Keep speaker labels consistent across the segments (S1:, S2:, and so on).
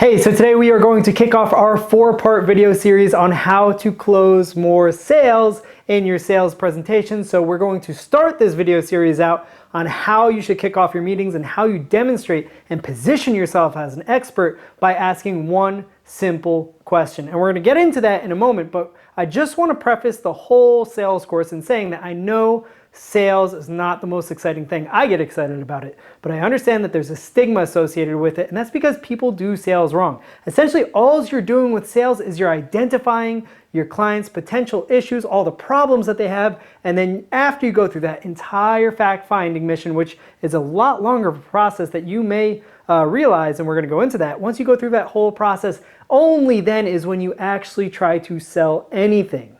S1: Hey, so today we are going to kick off our 4-part video series on how to close more sales in your sales presentation. So we're going to start this video series out on how you should kick off your meetings and how you demonstrate and position yourself as an expert by asking one simple question. And we're going to get into that in a moment, but I just want to preface the whole sales course in saying that I know sales is not the most exciting thing. I get excited about it, but I understand that there's a stigma associated with it, and that's because people do sales wrong. Essentially, all you're doing with sales is you're identifying your clients' potential issues, all the problems that they have, and then after you go through that entire fact-finding mission, which is a lot longer of a process that you may realize, and we're going to go into that. Once you go through that whole process, only then is when you actually try to sell anything.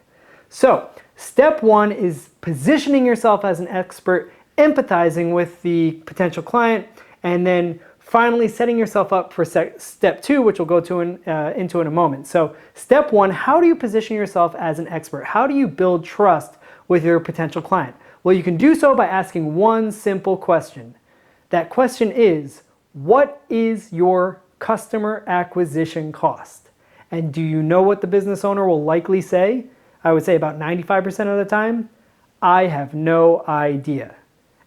S1: So, step one is positioning yourself as an expert, empathizing with the potential client, and then finally setting yourself up for step two, which we'll go into in a moment. So step one, how do you position yourself as an expert? How do you build trust with your potential client? Well, you can do so by asking one simple question. That question is, what is your customer acquisition cost? And do you know what the business owner will likely say? I would say about 95% of the time, I have no idea.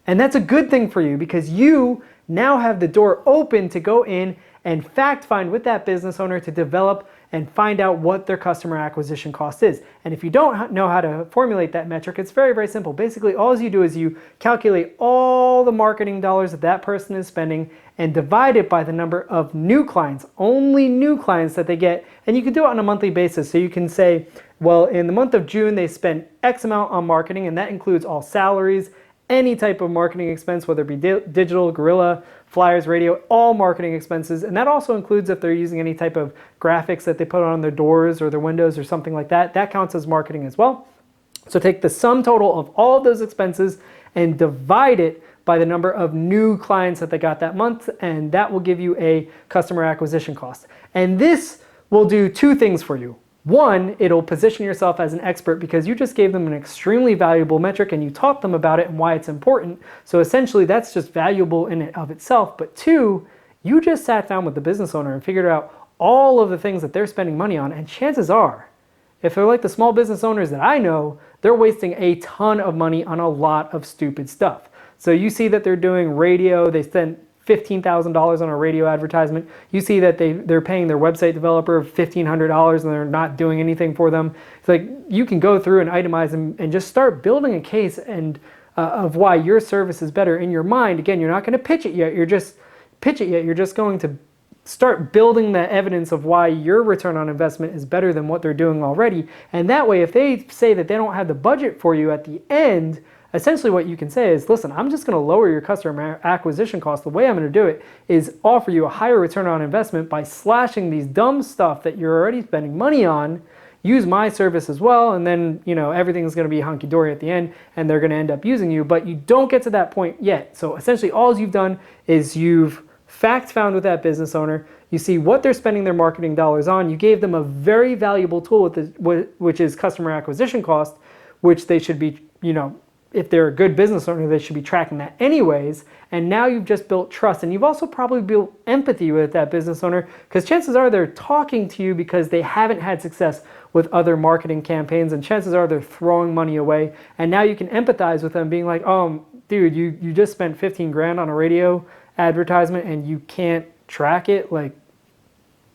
S1: And that's a good thing for you because you now have the door open to go in and fact find with that business owner to develop and find out what their customer acquisition cost is. And if you don't know how to formulate that metric, it's very, very simple. Basically, all you do is you calculate all the marketing dollars that that person is spending and divide it by the number of new clients, only new clients that they get. And you can do it on a monthly basis. So you can say, well, in the month of June, they spent X amount on marketing, and that includes all salaries, any type of marketing expense, whether it be digital, guerrilla, flyers, radio, all marketing expenses. And that also includes if they're using any type of graphics that they put on their doors or their windows or something like that. That counts as marketing as well. So take the sum total of all of those expenses and divide it by the number of new clients that they got that month, and that will give you a customer acquisition cost. And this will do two things for you. One, it'll position yourself as an expert because you just gave them an extremely valuable metric and you taught them about it and why it's important. So essentially that's just valuable in and of itself. But two, you just sat down with the business owner and figured out all of the things that they're spending money on. And chances are, if they're like the small business owners that I know, they're wasting a ton of money on a lot of stupid stuff. So you see that they're doing radio, they spent $15,000 on a radio advertisement. You see that they're paying their website developer $1,500 and they're not doing anything for them. It's like you can go through and itemize and just start building a case and of why your service is better in your mind. Again, you're not going to pitch it yet. You're just going to start building the evidence of why your return on investment is better than what they're doing already. And that way, if they say that they don't have the budget for you at the end, essentially what you can say is, listen, I'm just going to lower your customer acquisition cost. The way I'm going to do it is offer you a higher return on investment by slashing these dumb stuff that you're already spending money on, use my service as well, and then everything's going to be hunky-dory at the end, and they're going to end up using you, but you don't get to that point yet. So essentially all you've done is you've fact found with that business owner, you see what they're spending their marketing dollars on, you gave them a very valuable tool which is customer acquisition cost, which they should be, if they're a good business owner, they should be tracking that anyways. And now you've just built trust. And you've also probably built empathy with that business owner because chances are they're talking to you because they haven't had success with other marketing campaigns. And chances are they're throwing money away. And now you can empathize with them being like, oh, dude, you just spent 15 grand on a radio advertisement and you can't track it. Like,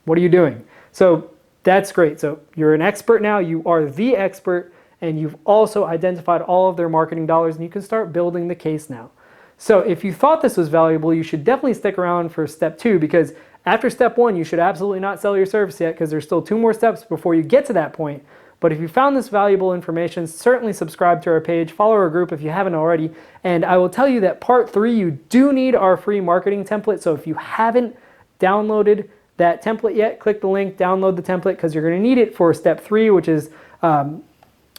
S1: what are you doing? So that's great. So you're an expert now. You are the expert. And you've also identified all of their marketing dollars and you can start building the case now. So if you thought this was valuable, you should definitely stick around for step two because after step one, you should absolutely not sell your service yet because there's still 2 more steps before you get to that point. But if you found this valuable information, certainly subscribe to our page, follow our group if you haven't already. And I will tell you that part 3, you do need our free marketing template. So if you haven't downloaded that template yet, click the link, download the template because you're going to need it for step 3, which is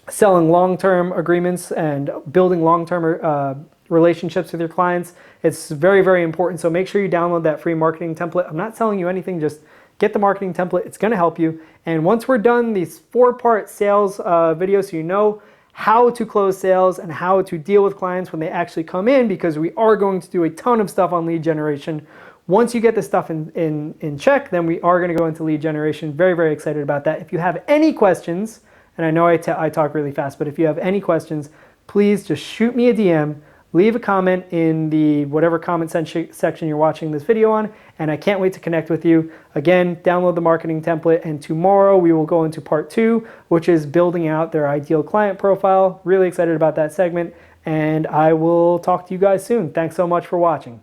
S1: selling long-term agreements and building long-term relationships with your clients. It's very, very important. So make sure you download that free marketing template. I'm not selling you anything, just get the marketing template. It's going to help you. And once we're done these 4-part sales videos, so you know how to close sales and how to deal with clients when they actually come in, because we are going to do a ton of stuff on lead generation. Once you get this stuff in check, then we are going to go into lead generation. Very, very excited about that. If you have any questions, and I know I talk really fast, but if you have any questions, please just shoot me a DM, leave a comment in the whatever comment section you're watching this video on, and I can't wait to connect with you. Again, download the marketing template, and tomorrow we will go into part 2, which is building out their ideal client profile. Really excited about that segment, and I will talk to you guys soon. Thanks so much for watching.